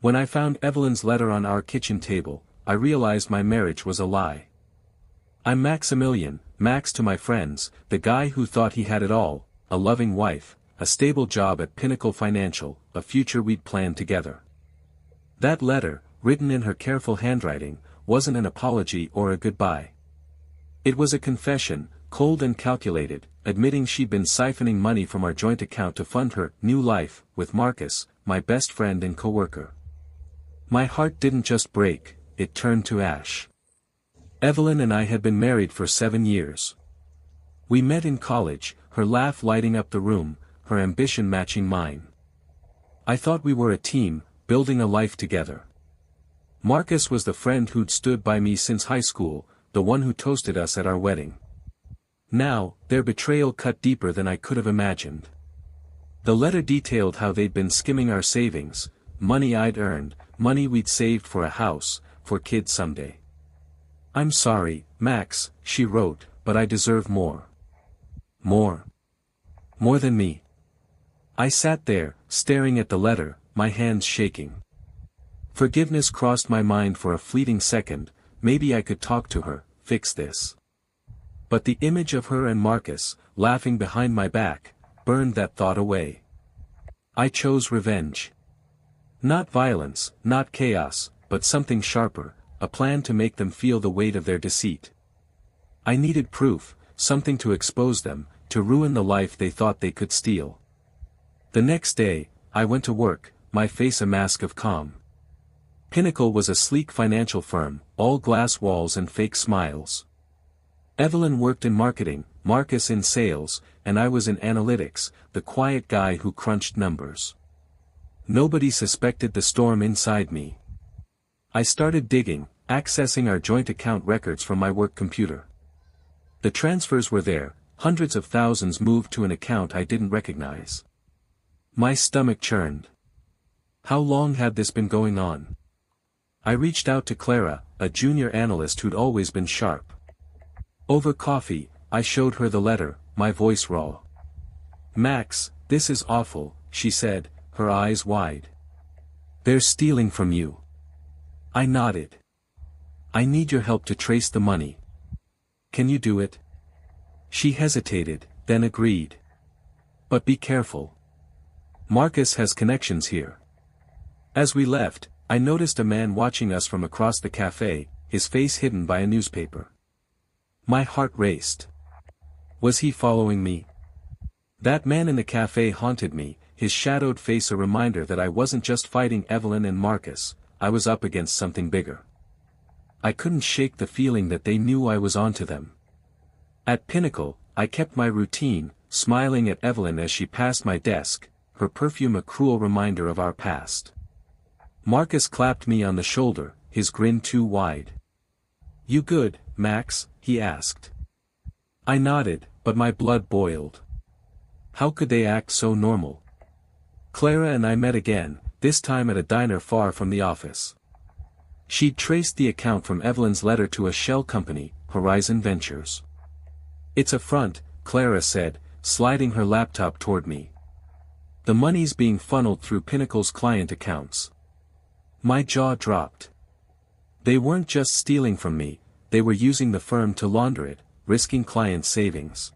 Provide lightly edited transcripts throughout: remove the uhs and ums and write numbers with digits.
When I found Evelyn's letter on our kitchen table, I realized my marriage was a lie. I'm Maximilian, Max to my friends, the guy who thought he had it all, a loving wife, a stable job at Pinnacle Financial, a future we'd planned together. That letter, written in her careful handwriting, wasn't an apology or a goodbye. It was a confession, cold and calculated, admitting she'd been siphoning money from our joint account to fund her new life with Marcus, my best friend and coworker. My heart didn't just break, it turned to ash. Evelyn and I had been married for 7 years. We met in college, her laugh lighting up the room, her ambition matching mine. I thought we were a team, building a life together. Marcus was the friend who'd stood by me since high school, the one who toasted us at our wedding. Now, their betrayal cut deeper than I could have imagined. The letter detailed how they'd been skimming our savings, money I'd earned, money we'd saved for a house, for kids someday. "I'm sorry, Max," she wrote, "but I deserve more. More. More than me." I sat there, staring at the letter, my hands shaking. Forgiveness crossed my mind for a fleeting second, maybe I could talk to her, fix this. But the image of her and Marcus, laughing behind my back, burned that thought away. I chose revenge. Not violence, not chaos, but something sharper, a plan to make them feel the weight of their deceit. I needed proof, something to expose them, to ruin the life they thought they could steal. The next day, I went to work, my face a mask of calm. Pinnacle was a sleek financial firm, all glass walls and fake smiles. Evelyn worked in marketing, Marcus in sales, and I was in analytics, the quiet guy who crunched numbers. Nobody suspected the storm inside me. I started digging, accessing our joint account records from my work computer. The transfers were there, hundreds of thousands moved to an account I didn't recognize. My stomach churned. How long had this been going on? I reached out to Clara, a junior analyst who'd always been sharp. Over coffee, I showed her the letter, my voice raw. "Max, this is awful," she said, her eyes wide. "They're stealing from you." I nodded. "I need your help to trace the money. Can you do it?" She hesitated, then agreed. "But be careful. Marcus has connections here." As we left, I noticed a man watching us from across the cafe, his face hidden by a newspaper. My heart raced. Was he following me? That man in the cafe haunted me, his shadowed face a reminder that I wasn't just fighting Evelyn and Marcus, I was up against something bigger. I couldn't shake the feeling that they knew I was onto them. At Pinnacle, I kept my routine, smiling at Evelyn as she passed my desk, her perfume a cruel reminder of our past. Marcus clapped me on the shoulder, his grin too wide. "You good, Max?" he asked. I nodded, but my blood boiled. How could they act so normal? Clara and I met again, this time at a diner far from the office. She'd traced the account from Evelyn's letter to a shell company, Horizon Ventures. "It's a front," Clara said, sliding her laptop toward me. "The money's being funneled through Pinnacle's client accounts." My jaw dropped. They weren't just stealing from me, they were using the firm to launder it, risking client savings.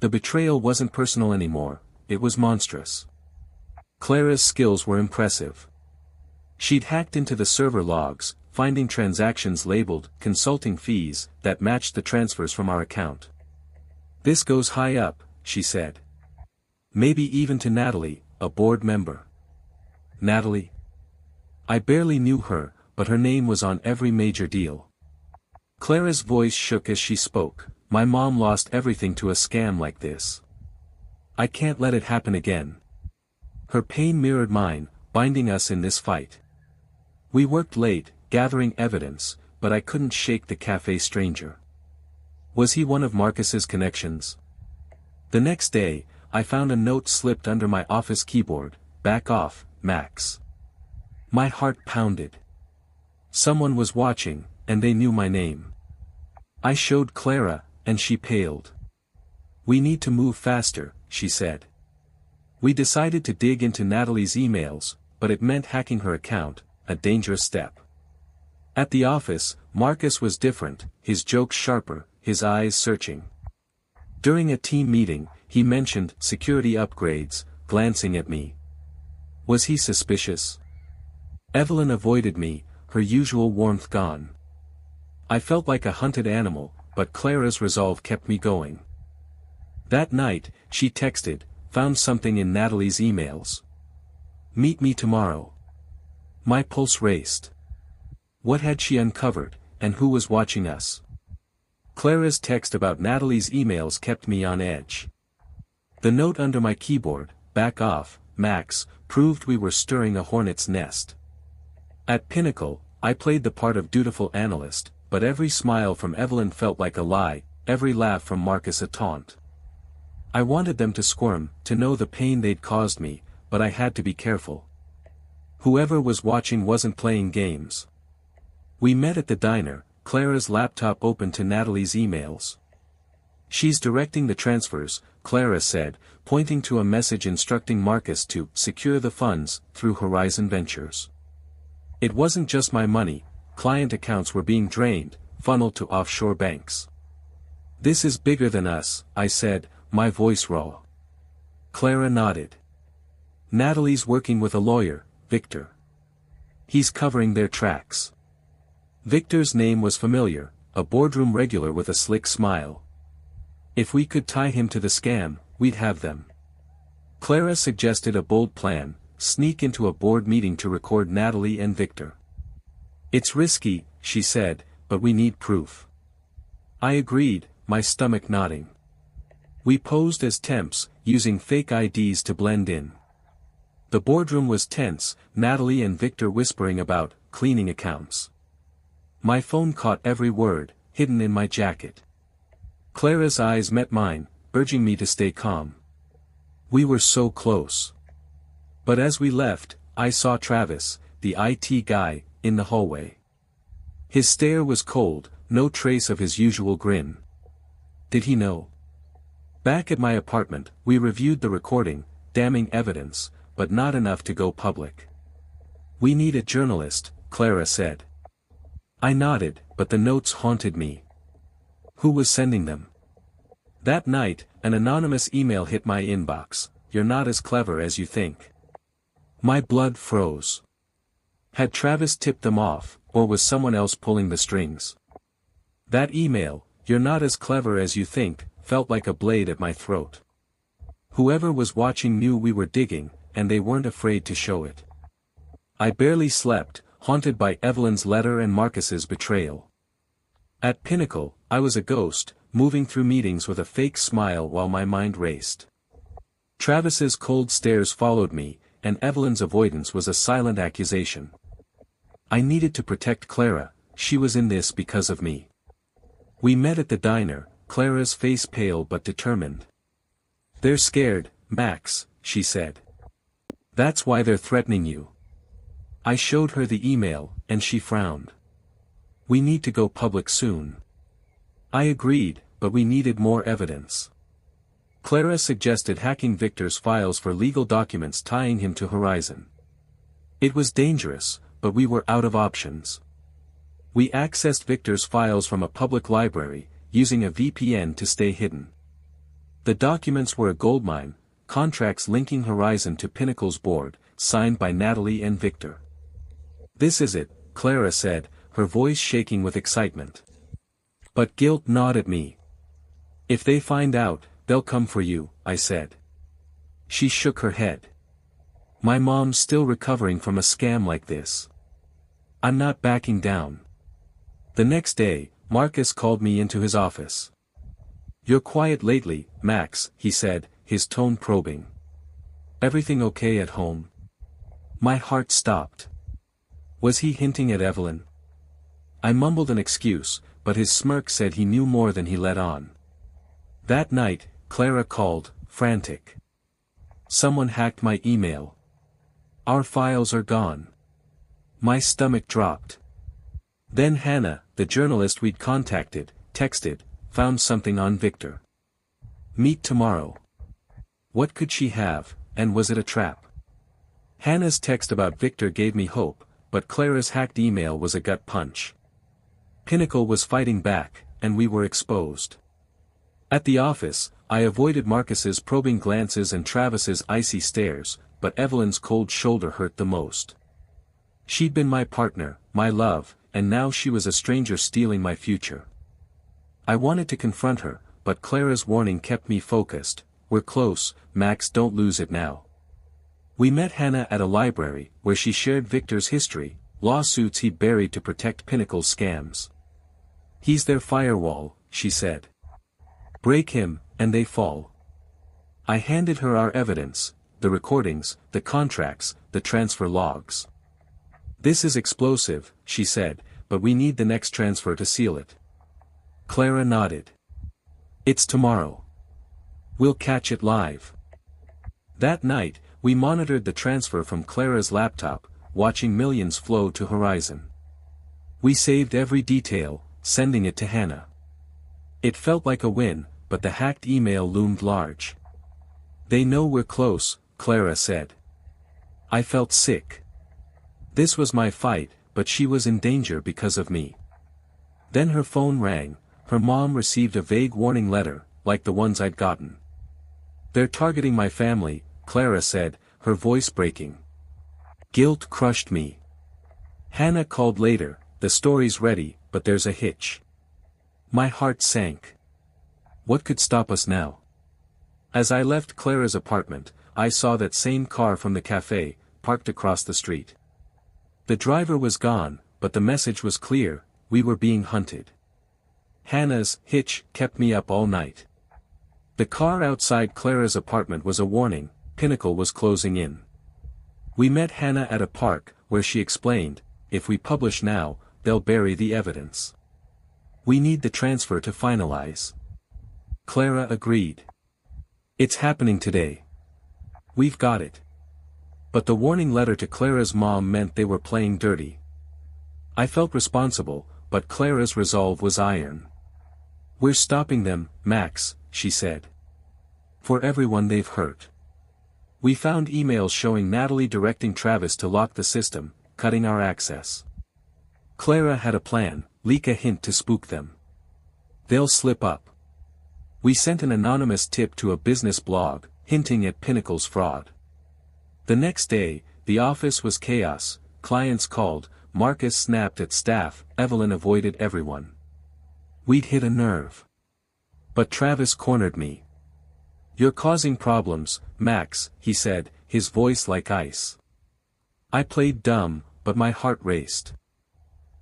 The betrayal wasn't personal anymore, it was monstrous. Clara's skills were impressive. She'd hacked into the server logs, finding transactions labeled consulting fees that matched the transfers from our account. "This goes high up," she said. "Maybe even to Natalie, a board member." Natalie? I barely knew her, but her name was on every major deal. Clara's voice shook as she spoke. "My mom lost everything to a scam like this. I can't let it happen again." Her pain mirrored mine, binding us in this fight. We worked late, gathering evidence, but I couldn't shake the cafe stranger. Was he one of Marcus's connections? The next day, I found a note slipped under my office keyboard, "Back off, Max." My heart pounded. Someone was watching, and they knew my name. I showed Clara, and she paled. "We need to move faster," she said. We decided to dig into Natalie's emails, but it meant hacking her account, a dangerous step. At the office, Marcus was different, his jokes sharper, his eyes searching. During a team meeting, he mentioned security upgrades, glancing at me. Was he suspicious? Evelyn avoided me, her usual warmth gone. I felt like a hunted animal, but Clara's resolve kept me going. That night, she texted, found something in Natalie's emails. Meet me tomorrow. My pulse raced. What had she uncovered, and who was watching us? Clara's text about Natalie's emails kept me on edge. The note under my keyboard, "Back off, Max," proved we were stirring a hornet's nest. At Pinnacle, I played the part of dutiful analyst, but every smile from Evelyn felt like a lie, every laugh from Marcus a taunt. I wanted them to squirm, to know the pain they'd caused me, but I had to be careful. Whoever was watching wasn't playing games. We met at the diner, Clara's laptop open to Natalie's emails. She's directing the transfers, Clara said, pointing to a message instructing Marcus to secure the funds through Horizon Ventures. It wasn't just my money, client accounts were being drained, funneled to offshore banks. This is bigger than us, I said, my voice raw. Clara nodded. Natalie's working with a lawyer, Victor. He's covering their tracks. Victor's name was familiar, a boardroom regular with a slick smile. If we could tie him to the scam, we'd have them. Clara suggested a bold plan, sneak into a board meeting to record Natalie and Victor. It's risky, she said, but we need proof. I agreed, my stomach nodding. We posed as temps, using fake IDs to blend in. The boardroom was tense, Natalie and Victor whispering about cleaning accounts. My phone caught every word, hidden in my jacket. Clara's eyes met mine, urging me to stay calm. We were so close. But as we left, I saw Travis, the IT guy, in the hallway. His stare was cold, no trace of his usual grin. Did he know? Back at my apartment, we reviewed the recording, damning evidence, but not enough to go public. We need a journalist, Clara said. I nodded, but the notes haunted me. Who was sending them? That night, an anonymous email hit my inbox, "You're not as clever as you think." My blood froze. Had Travis tipped them off, or was someone else pulling the strings? That email, "You're not as clever as you think," felt like a blade at my throat. Whoever was watching knew we were digging, and they weren't afraid to show it. I barely slept, haunted by Evelyn's letter and Marcus's betrayal. At Pinnacle, I was a ghost, moving through meetings with a fake smile while my mind raced. Travis's cold stares followed me, and Evelyn's avoidance was a silent accusation. I needed to protect Clara, she was in this because of me. We met at the diner, Clara's face pale but determined. "They're scared, Max," she said. "That's why they're threatening you." I showed her the email, and she frowned. "We need to go public soon." I agreed, but we needed more evidence. Clara suggested hacking Victor's files for legal documents tying him to Horizon. It was dangerous, but we were out of options. We accessed Victor's files from a public library, using a VPN to stay hidden. The documents were a goldmine, contracts linking Horizon to Pinnacle's board, signed by Natalie and Victor. "This is it," Clara said, her voice shaking with excitement. But guilt gnawed at me. "If they find out, they'll come for you," I said. She shook her head. "My mom's still recovering from a scam like this. I'm not backing down." The next day, Marcus called me into his office. "You're quiet lately, Max," he said, his tone probing. "Everything okay at home?" My heart stopped. Was he hinting at Evelyn? I mumbled an excuse, but his smirk said he knew more than he let on. That night, Clara called, frantic. "Someone hacked my email. Our files are gone." My stomach dropped. Then Hannah, the journalist we'd contacted, texted, "Found something on Victor. Meet tomorrow." What could she have, and was it a trap? Hannah's text about Victor gave me hope, but Clara's hacked email was a gut punch. Pinnacle was fighting back, and we were exposed. At the office, I avoided Marcus's probing glances and Travis's icy stares, but Evelyn's cold shoulder hurt the most. She'd been my partner, my love, and now she was a stranger stealing my future. I wanted to confront her, but Clara's warning kept me focused. We're close, Max, don't lose it now. We met Hannah at a library, where she shared Victor's history, lawsuits he'd buried to protect Pinnacle's scams. He's their firewall, she said. Break him, and they fall. I handed her our evidence, the recordings, the contracts, the transfer logs. This is explosive, she said, but we need the next transfer to seal it. Clara nodded. It's tomorrow. We'll catch it live. That night, we monitored the transfer from Clara's laptop, watching millions flow to Horizon. We saved every detail, sending it to Hannah. It felt like a win, but the hacked email loomed large. They know we're close, Clara said. I felt sick. This was my fight, but she was in danger because of me. Then her phone rang. Her mom received a vague warning letter, like the ones I'd gotten. They're targeting my family, Clara said, her voice breaking. Guilt crushed me. Hannah called later, the story's ready, but there's a hitch. My heart sank. What could stop us now? As I left Clara's apartment, I saw that same car from the cafe, parked across the street. The driver was gone, but the message was clear, we were being hunted. Hannah's hitch kept me up all night. The car outside Clara's apartment was a warning, Pinnacle was closing in. We met Hannah at a park, where she explained, if we publish now, they'll bury the evidence. We need the transfer to finalize. Clara agreed. It's happening today. We've got it. But the warning letter to Clara's mom meant they were playing dirty. I felt responsible, but Clara's resolve was iron. We're stopping them, Max, she said. For everyone they've hurt. We found emails showing Natalie directing Travis to lock the system, cutting our access. Clara had a plan, leak a hint to spook them. They'll slip up. We sent an anonymous tip to a business blog, hinting at Pinnacle's fraud. The next day, the office was chaos, clients called, Marcus snapped at staff, Evelyn avoided everyone. We'd hit a nerve. But Travis cornered me. You're causing problems, Max, he said, his voice like ice. I played dumb, but my heart raced.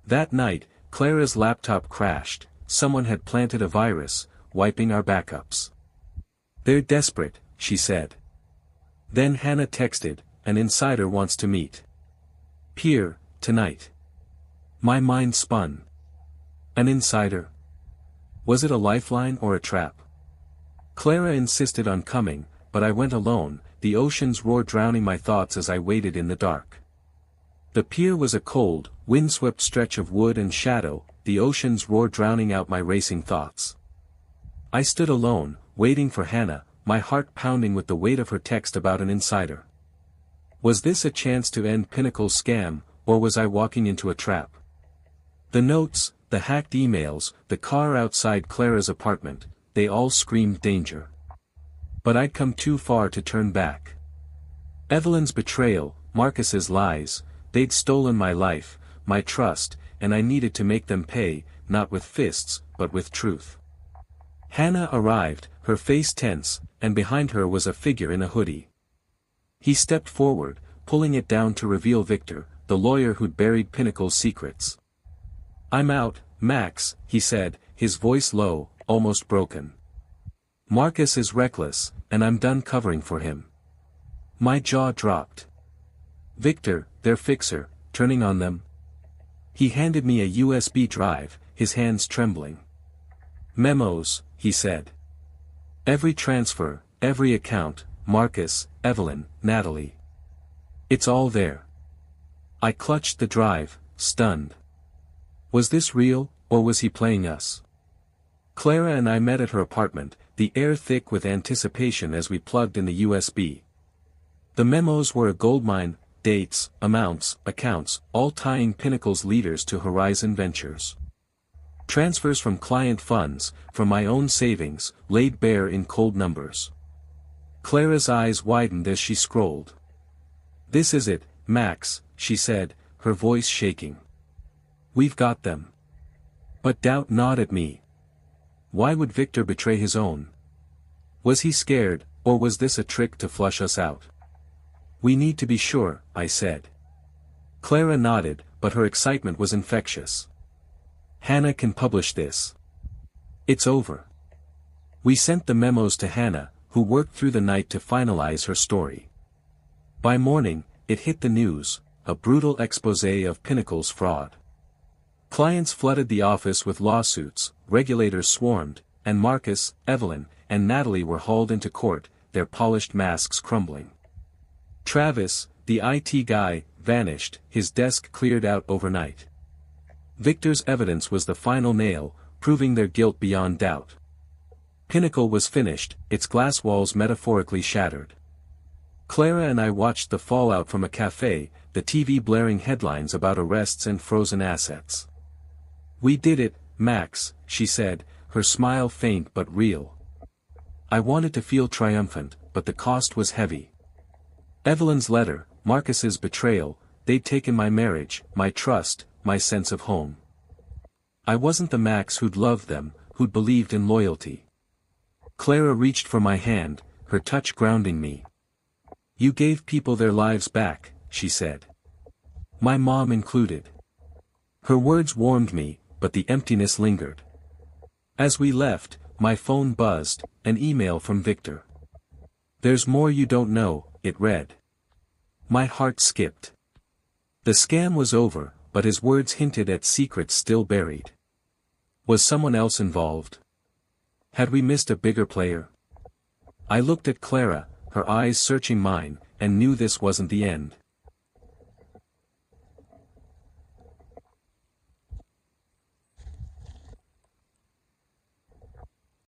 That night, Clara's laptop crashed, someone had planted a virus, wiping our backups. They're desperate, she said. Then Hannah texted, an insider wants to meet. Here, tonight. My mind spun. An insider? Was it a lifeline or a trap? Clara insisted on coming, but I went alone, the ocean's roar drowning my thoughts as I waited in the dark. The pier was a cold, windswept stretch of wood and shadow, the ocean's roar drowning out my racing thoughts. I stood alone, waiting for Hannah, my heart pounding with the weight of her text about an insider. Was this a chance to end Pinnacle's scam, or was I walking into a trap? The notes, the hacked emails, the car outside Clara's apartment, they all screamed danger. But I'd come too far to turn back. Evelyn's betrayal, Marcus's lies, they'd stolen my life, my trust, and I needed to make them pay, not with fists, but with truth. Hannah arrived, her face tense, and behind her was a figure in a hoodie. He stepped forward, pulling it down to reveal Victor, the lawyer who'd buried Pinnacle's secrets. I'm out, Max, he said, his voice low, almost broken. Marcus is reckless, and I'm done covering for him. My jaw dropped. Victor, their fixer, turning on them. He handed me a USB drive, his hands trembling. Memos, he said. Every transfer, every account, Marcus, Evelyn, Natalie. It's all there. I clutched the drive, stunned. Was this real, or was he playing us? Clara and I met at her apartment, the air thick with anticipation as we plugged in the USB. The memos were a goldmine, dates, amounts, accounts, all tying Pinnacle's leaders to Horizon Ventures. Transfers from client funds, from my own savings, laid bare in cold numbers. Clara's eyes widened as she scrolled. "This is it, Max," she said, her voice shaking. "We've got them." But doubt gnawed at me. Why would Victor betray his own? Was he scared, or was this a trick to flush us out? "We need to be sure," I said. Clara nodded, but her excitement was infectious. "Hannah can publish this. It's over." We sent the memos to Hannah, who worked through the night to finalize her story. By morning, it hit the news, a brutal exposé of Pinnacle's fraud. Clients flooded the office with lawsuits, regulators swarmed, and Marcus, Evelyn, and Natalie were hauled into court, their polished masks crumbling. Travis, the IT guy, vanished, his desk cleared out overnight. Victor's evidence was the final nail, proving their guilt beyond doubt. Pinnacle was finished, its glass walls metaphorically shattered. Clara and I watched the fallout from a cafe, the TV blaring headlines about arrests and frozen assets. "We did it, Max," she said, her smile faint but real. I wanted to feel triumphant, but the cost was heavy. Evelyn's letter, Marcus's betrayal, they'd taken my marriage, my trust, my sense of home. I wasn't the Max who'd loved them, who'd believed in loyalty. Clara reached for my hand, her touch grounding me. "You gave people their lives back," she said. "My mom included." Her words warmed me, but the emptiness lingered. As we left, my phone buzzed, an email from Victor. "There's more you don't know," it read. My heart skipped. The scam was over, but his words hinted at secrets still buried. Was someone else involved? Had we missed a bigger player? I looked at Clara, her eyes searching mine, and knew this wasn't the end.